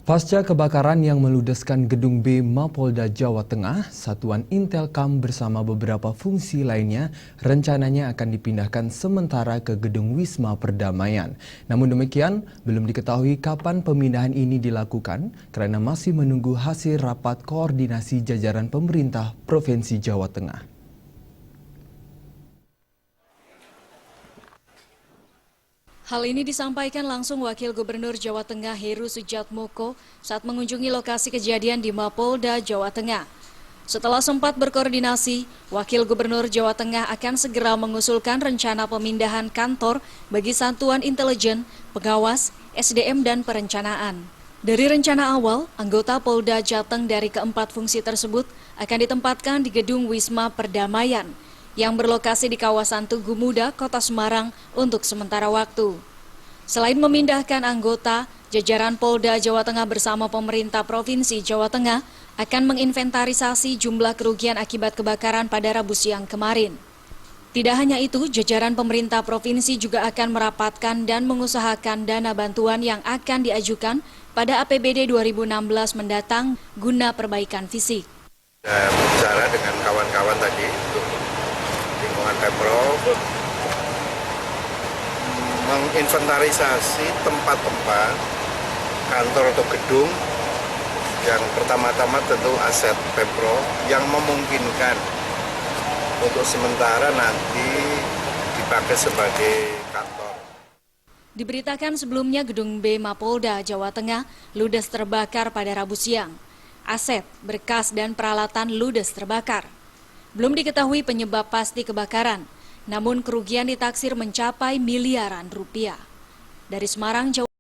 Pasca kebakaran yang meludeskan Gedung B Mapolda Jawa Tengah, Satuan Intelkam bersama beberapa fungsi lainnya rencananya akan dipindahkan sementara ke Gedung Wisma Perdamaian. Namun demikian, belum diketahui kapan pemindahan ini dilakukan karena masih menunggu hasil rapat koordinasi jajaran pemerintah Provinsi Jawa Tengah. Hal ini disampaikan langsung Wakil Gubernur Jawa Tengah Heru Sujatmoko saat mengunjungi lokasi kejadian di Mapolda, Jawa Tengah. Setelah sempat berkoordinasi, Wakil Gubernur Jawa Tengah akan segera mengusulkan rencana pemindahan kantor bagi Satuan Intelijen, Pengawas, SDM, dan Perencanaan. Dari rencana awal, anggota Polda Jateng dari keempat fungsi tersebut akan ditempatkan di Gedung Wisma Perdamaian yang berlokasi di kawasan Tugu Muda, Kota Semarang untuk sementara waktu. Selain memindahkan anggota, jajaran Polda Jawa Tengah bersama pemerintah Provinsi Jawa Tengah akan menginventarisasi jumlah kerugian akibat kebakaran pada Rabu siang kemarin. Tidak hanya itu, jajaran pemerintah provinsi juga akan merapatkan dan mengusahakan dana bantuan yang akan diajukan pada APBD 2016 mendatang guna perbaikan fisik. Bicara dengan kawan-kawan tadi untuk lingkungan Pemprov menginventarisasi tempat-tempat kantor atau gedung yang pertama-tama tentu aset Pemprov yang memungkinkan untuk sementara nanti dipakai sebagai kantor. Diberitakan sebelumnya Gedung B Mapolda, Jawa Tengah ludes terbakar pada Rabu siang. Aset, berkas, dan peralatan ludes terbakar. Belum diketahui penyebab pasti kebakaran, namun kerugian ditaksir mencapai miliaran rupiah. Dari Semarang, Jawa